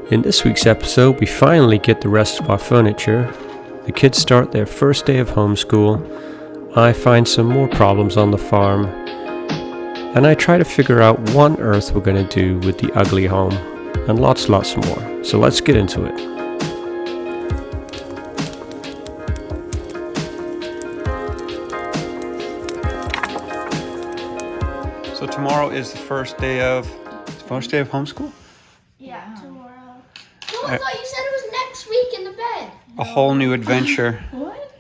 In this week's episode, we finally get the rest of our furniture. The kids start their first day of homeschool. I find some more problems on the farm. And I try to figure out what on earth we're going to do with the ugly home. And lots more. So let's get into it. So tomorrow is the first day of homeschool? Yeah, tomorrow. No, I thought you said it was next week in the bed. A whole new adventure. What?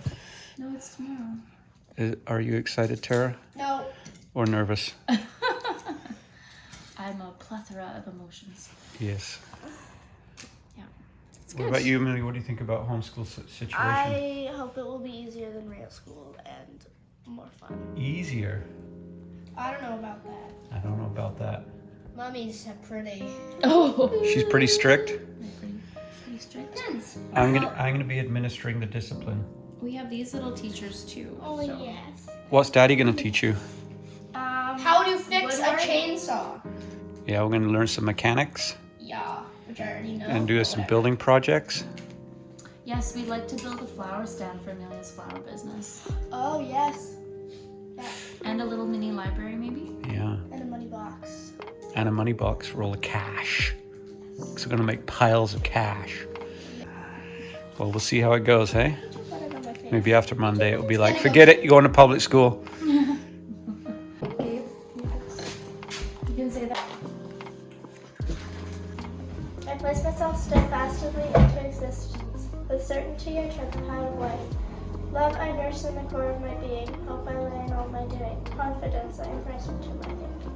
No, it's tomorrow. Are you excited, Terra? No. Or nervous? I'm a plethora of emotions. Yes. Yeah. What about you, Emily? What do you think about homeschool situation? I hope it will be easier than real school and more fun. Easier? I don't know about that. I don't know about that. Mommy's pretty. Oh. She's pretty strict. Pretty strict. Tense. I'm gonna be administering the discipline. We have these little teachers too. Oh, so. yes. What's Daddy gonna teach you? How to fix a chainsaw. Yeah, we're gonna learn some mechanics Yeah, which I already know. and do some building projects. Yes, we'd like to build a flower stand for Amelia's flower business. Oh, yes. Yeah. And a little mini library maybe? Yeah. And a money box. And a money box full of cash. So we're gonna make piles of cash. Well, we'll see how it goes, hey? Maybe after Monday it will be like, forget it, you're going to public school. You can say that. I place myself steadfastly into existence. With certainty I tread the path of life. Love I nurse in the core of my being. Hope I lay in all my doing. Confidence I impress into my thinking.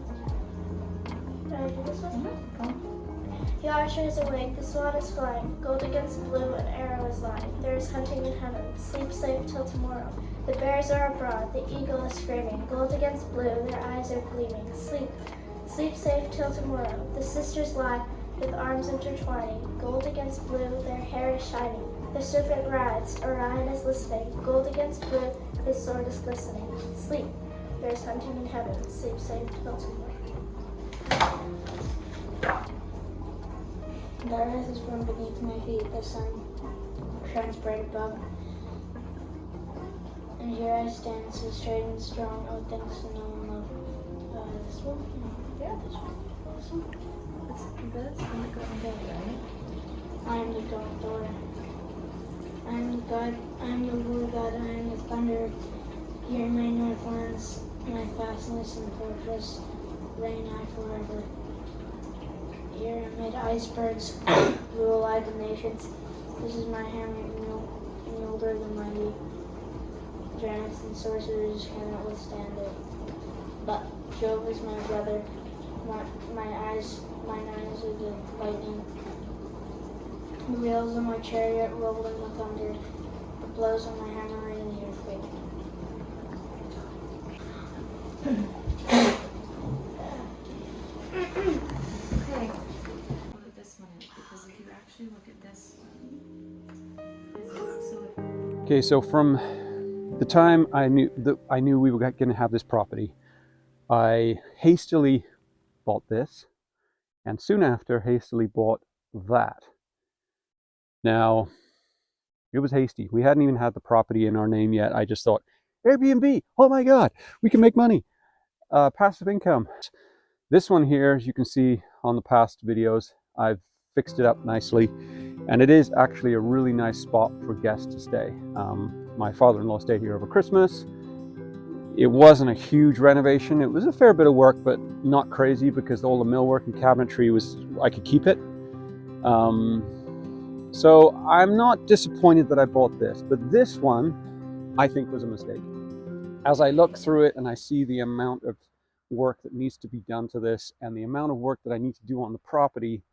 Did I do this one? The archer is awake, the swan is flying. Gold against blue, an arrow is lying. There is hunting in heaven. Sleep safe till tomorrow. The bears are abroad, the eagle is screaming. Gold against blue, their eyes are gleaming. Sleep safe till tomorrow. The sisters lie with arms intertwining. Gold against blue, their hair is shining. The serpent rides, Orion is listening. Gold against blue, his sword is glistening. Sleep, there is hunting in heaven. Sleep safe till tomorrow. The earth is from beneath my feet, the sun shines bright above. And here I stand so straight and strong, oh thanks to know and love. This one? Yeah, this one. This one? That's when it goes in bed, right? I am the God Thor. I am the God, I am the Lord God, I am the thunder. Here in my northlands, my fastness and fortress, reign I forever. Here amid icebergs, rule I the nations. This is my hammer, older than mighty. Giants and sorcerers cannot withstand it. But Jove is my brother. Mine eyes are the lightning. The wheels of my chariot roll in the thunder. The blows of my hammer in the earthquake. Okay. Look at this one because if you actually look at this one, Okay, so from the time I knew we were going to have this property, I hastily bought this, and soon after hastily bought that. Now, it was hasty. We hadn't even had the property in our name yet. I just thought, Airbnb, oh my God, we can make money. Passive income. This one here, as you can see on the past videos, I've fixed it up nicely, and it is actually a really nice spot for guests to stay. My father-in-law stayed here over Christmas. It wasn't a huge renovation. It was a fair bit of work, but not crazy because all the millwork and cabinetry I could keep it. So I'm not disappointed that I bought this, but this one I think was a mistake. As I look through it and I see the amount of work that needs to be done to this and the amount of work that I need to do on the property,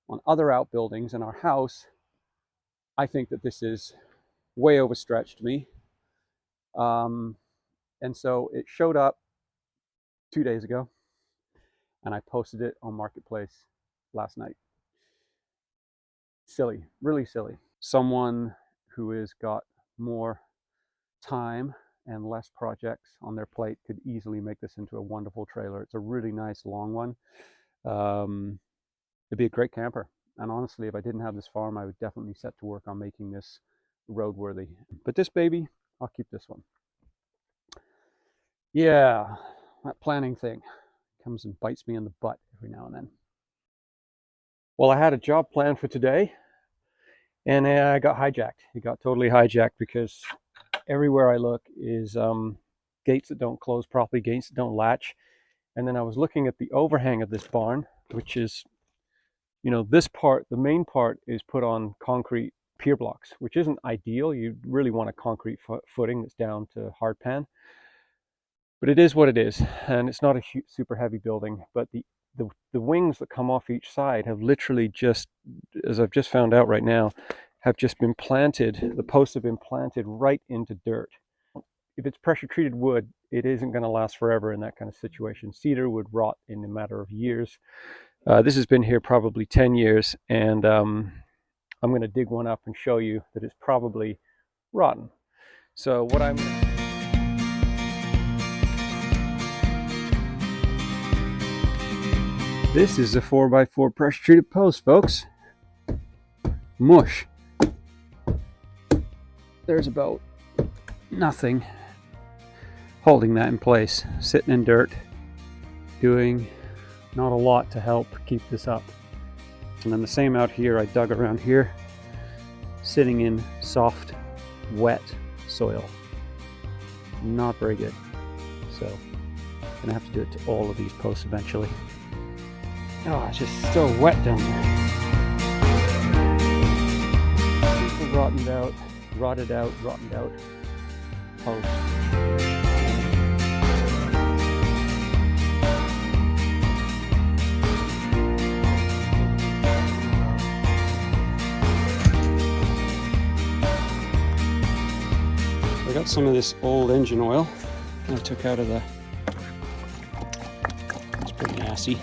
on other outbuildings in our house, I think that this is way overstretched me. And so it showed up 2 days ago and I posted it on Marketplace last night. Silly, really silly. Someone who has got more time and less projects on their plate could easily make this into a wonderful trailer. It's a really nice long one. It'd be a great camper. And honestly, if I didn't have this farm, I would definitely set to work on making this roadworthy. But this baby, I'll keep this one. Yeah, that planning thing comes and bites me in the butt every now and then. Well, I had a job planned for today, and I got hijacked. It got totally hijacked because everywhere I look is gates that don't close properly, gates that don't latch. And then I was looking at the overhang of this barn, which is, you know, this part, the main part is put on concrete pier blocks, which isn't ideal. You really want a concrete footing that's down to hard pan. But it is what it is, and it's not a super heavy building. But the wings that come off each side have literally just, as I've just found out right now, have just been planted. The posts have been planted right into dirt. If it's pressure treated wood, it isn't going to last forever in that kind of situation. Cedar would rot in a matter of years. This has been here probably 10 years, and I'm going to dig one up and show you that it's probably rotten. So what I'm... This is a 4x4 pressure treated post, folks. Mush. There's about nothing holding that in place, sitting in dirt, doing not a lot to help keep this up. And then the same out here, I dug around here, sitting in soft, wet soil. Not very good. So I'm gonna have to do it to all of these posts eventually. Oh, it's just so wet down there. Rotted out post. I got some of this old engine oil that I took out of the... It's pretty nasty.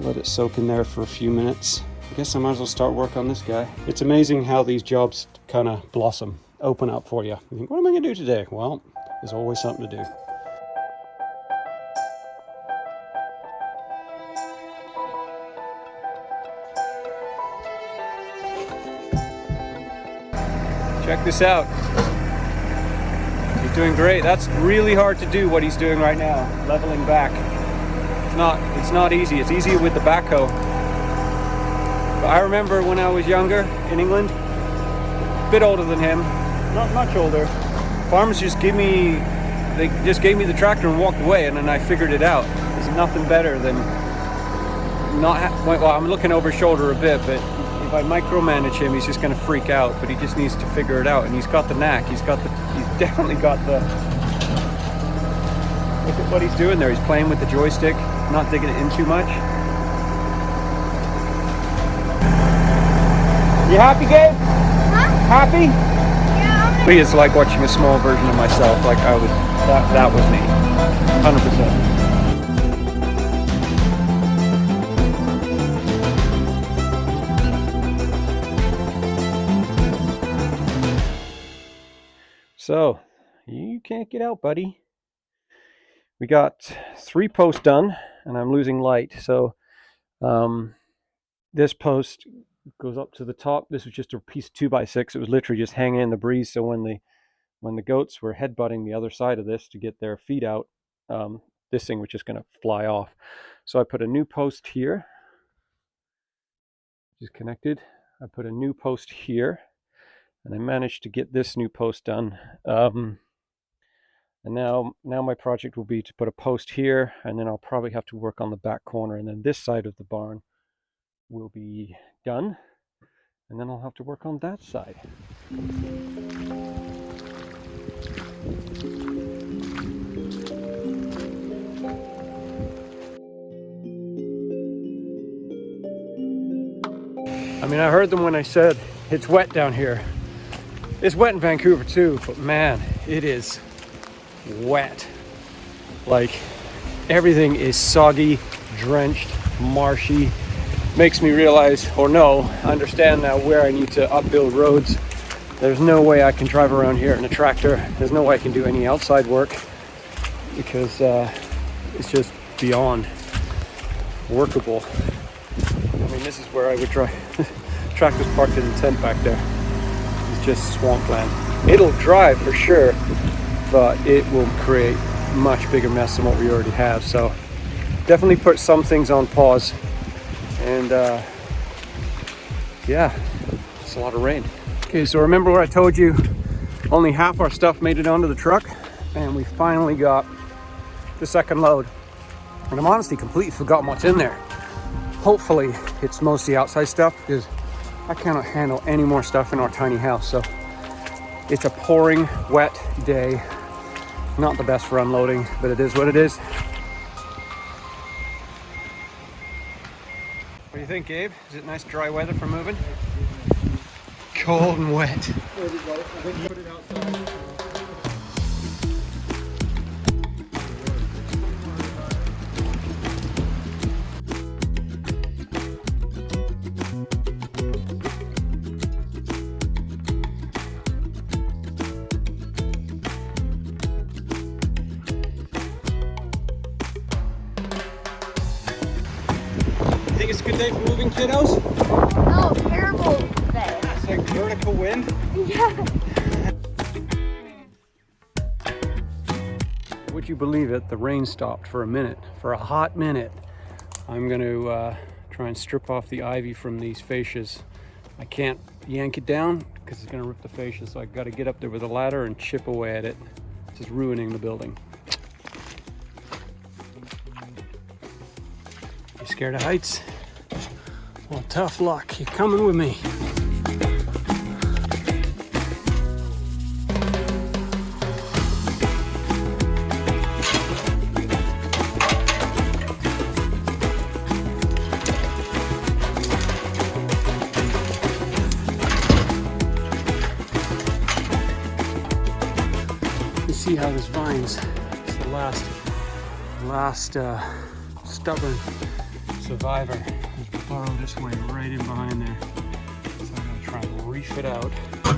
Let it soak in there for a few minutes. I guess I might as well start work on this guy. It's amazing how these jobs kind of blossom, open up for you. You think, what am I going to do today? Well, there's always something to do. Check this out. He's doing great. That's really hard to do what he's doing right now, leveling back. It's not easy. It's easier with the backhoe. But I remember when I was younger in England, a bit older than him, not much older, farmers just gave me the tractor and walked away, and then I figured it out. There's nothing better than well, I'm looking over his shoulder a bit, but if I micromanage him, he's just going to freak out. But he just needs to figure it out, and he's got the knack. He's definitely got the... Look at what he's doing there. He's playing with the joystick, not digging it in too much. You happy, Gabe? Huh? Happy? Yeah. It's like watching a small version of myself. Like I was, that was me, 100%. So, you can't get out, buddy. We got 3 posts done, and I'm losing light. So, this post goes up to the top. This was just a piece of 2x6. It was literally just hanging in the breeze. So when the goats were headbutting the other side of this to get their feet out, this thing was just going to fly off. So I put a new post here, which is connected. I put a new post here, and I managed to get this new post done. And now my project will be to put a post here, and then I'll probably have to work on the back corner, and then this side of the barn will be done, and then I'll have to work on that side. I mean, I heard them when I said it's wet down here. It's wet in Vancouver too, but man, it is wet. Like, everything is soggy, drenched, marshy. Makes me realize, or understand now where I need to upbuild roads. There's no way I can drive around here in a tractor. There's no way I can do any outside work because it's just beyond workable. and this is where I would drive. Tractor's parked in the tent back there. It's just swampland. It'll drive for sure, but it will create a much bigger mess than what we already have. So definitely put some things on pause. And yeah, it's a lot of rain. Okay, so remember what I told you? Only half our stuff made it onto the truck, and we finally got the second load. And I'm honestly completely forgotten what's in there. Hopefully it's mostly outside stuff, because I cannot handle any more stuff in our tiny house. So it's a pouring wet day. Not the best for unloading, but it is what it is. What do you think, Gabe? Is it nice dry weather for moving? Cold and wet. Think it's a good day for moving, kiddos? Oh, terrible day. It's like vertical wind. Yeah. Would you believe it? The rain stopped for a minute, for a hot minute. I'm going to try and strip off the ivy from these fascias. I can't yank it down because it's going to rip the fascia, so I've got to get up there with a ladder and chip away at it. It's just ruining the building. You scared of heights? Well, tough luck. You're coming with me. You see how this vines, it's the last stubborn survivor. Just burrowed its way right in behind there. So I'm gonna try and reef it out. I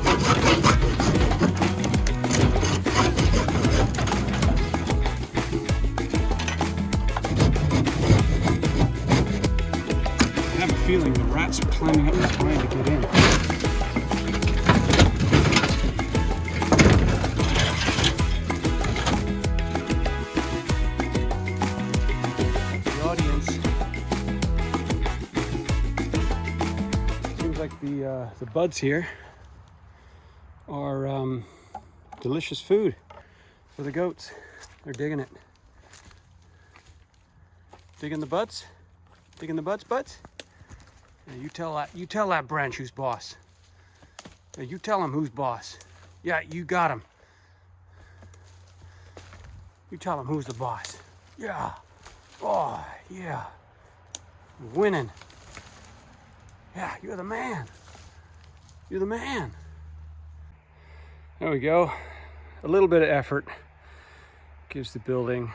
have a feeling the rat's climbing up this vine to get in. The buds here are delicious food for the goats. They're digging it. Digging the buds? Digging the buds? Yeah, you tell that branch who's boss. Yeah, you tell him who's boss. Yeah, you got him. You tell him who's the boss. Yeah. Oh, yeah. You're winning. Yeah, you're the man. You're the man. There we go. A little bit of effort gives the building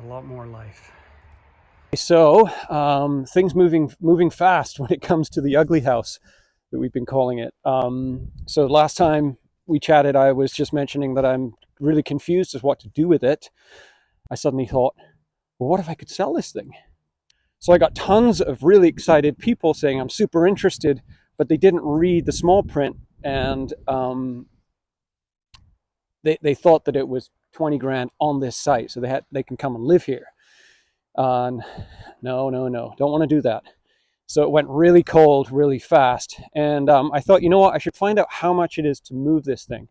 a lot more life. So things moving fast when it comes to the ugly house that we've been calling it. So last time we chatted, I was just mentioning that I'm really confused as what to do with it. I suddenly thought, well, what if I could sell this thing? So I got tons of really excited people saying I'm super interested, but they didn't read the small print, and they thought that it was 20 grand on this site, so they can come and live here. No, don't want to do that. So it went really cold, really fast, and I thought, you know what, I should find out how much it is to move this thing.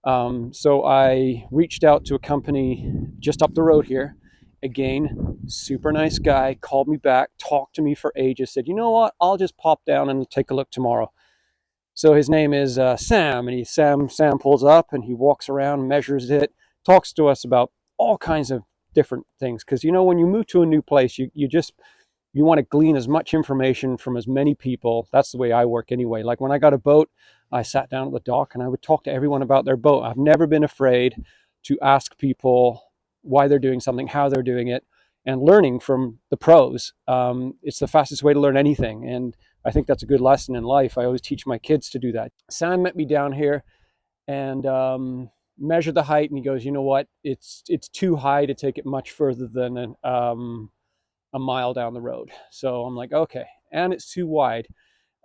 So I reached out to a company just up the road here. Again, super nice guy, called me back, talked to me for ages, said, you know what, I'll just pop down and take a look tomorrow. So his name is Sam, and Sam pulls up and he walks around, measures it, talks to us about all kinds of different things. Because, you know, when you move to a new place, you want to glean as much information from as many people. That's the way I work anyway. Like when I got a boat, I sat down at the dock and I would talk to everyone about their boat. I've never been afraid to ask people why they're doing something, how they're doing it, and learning from the pros. It's the fastest way to learn anything. And I think that's a good lesson in life. I always teach my kids to do that. Sam met me down here and measured the height, and he goes, you know what, it's too high to take it much further than a mile down the road. So I'm like, okay. and it's too wide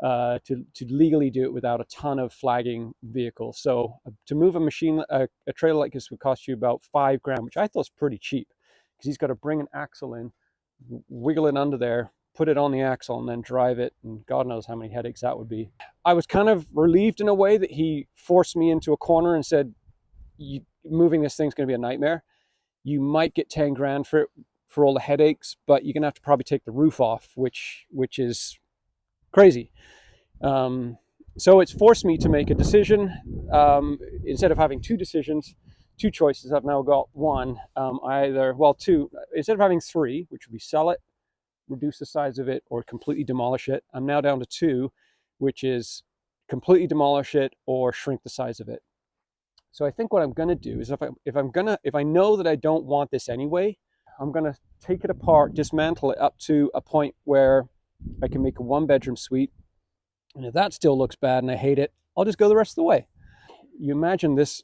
to legally do it without a ton of flagging vehicles. So to move a trailer like this would cost you about $5,000, which I thought was pretty cheap, because he's got to bring an axle in, wiggle it under there, put it on the axle, and then drive it, and God knows how many headaches that would be. I was kind of relieved in a way that he forced me into a corner and said, moving this thing's going to be a nightmare. You might get $10,000 for it, for all the headaches, but you're going to have to probably take the roof off, which is crazy. So it's forced me to make a decision. Instead of having two choices, I've now got one. Two. Instead of having three, which would be sell it, reduce the size of it, or completely demolish it, I'm now down to two, which is completely demolish it or shrink the size of it. So I think what I'm going to do is if I know that I don't want this anyway, I'm going to take it apart, dismantle it up to a point where I can make a 1-bedroom suite. And if that still looks bad and I hate it, I'll just go the rest of the way. You imagine this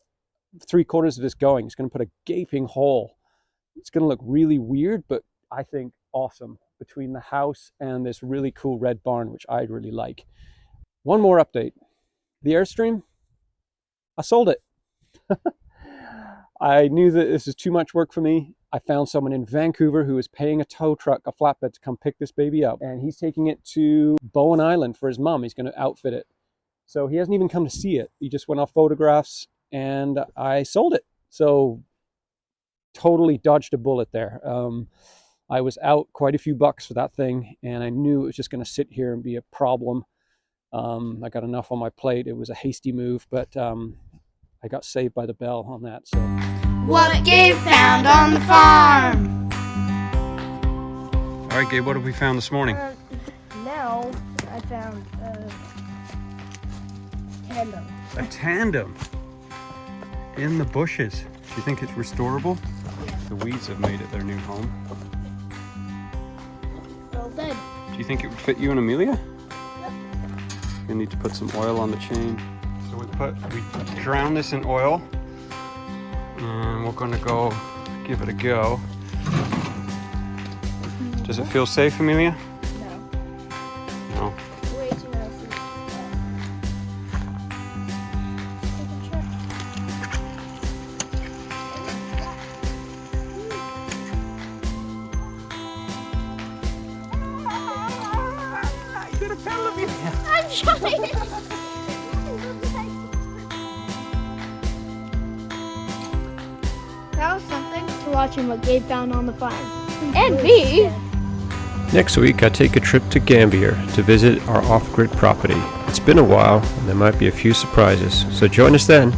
3/4 of this going, it's going to put a gaping hole. It's going to look really weird, but I think awesome, between the house and this really cool red barn, which I really like. One more update. The Airstream, I sold it. I knew that this is too much work for me. I found someone in Vancouver who is paying a tow truck, a flatbed, to come pick this baby up. And he's taking it to Bowen Island for his mom. He's going to outfit it. So he hasn't even come to see it. He just went off photographs, and I sold it. So totally dodged a bullet there. I was out quite a few bucks for that thing, and I knew it was just going to sit here and be a problem. I got enough on my plate. It was a hasty move, but I got saved by the bell on that. So. What Gabe found on the farm. All right, Gabe, what have we found this morning? Now I found a tandem. A tandem in the bushes. Do you think it's restorable? Yeah. The weeds have made it their new home. Well done. Do you think it would fit you and Amelia? Yep. You need to put some oil on the chain. So we drown this in oil, and we're gonna go give it a go. Does it feel safe, Amelia? No. No. Way too messy. You gotta pedal, Amelia. I'm trying. That was something to watching what Gabe found on the farm. And me! Next week, I take a trip to Gambier to visit our off-grid property. It's been a while, and there might be a few surprises, so join us then.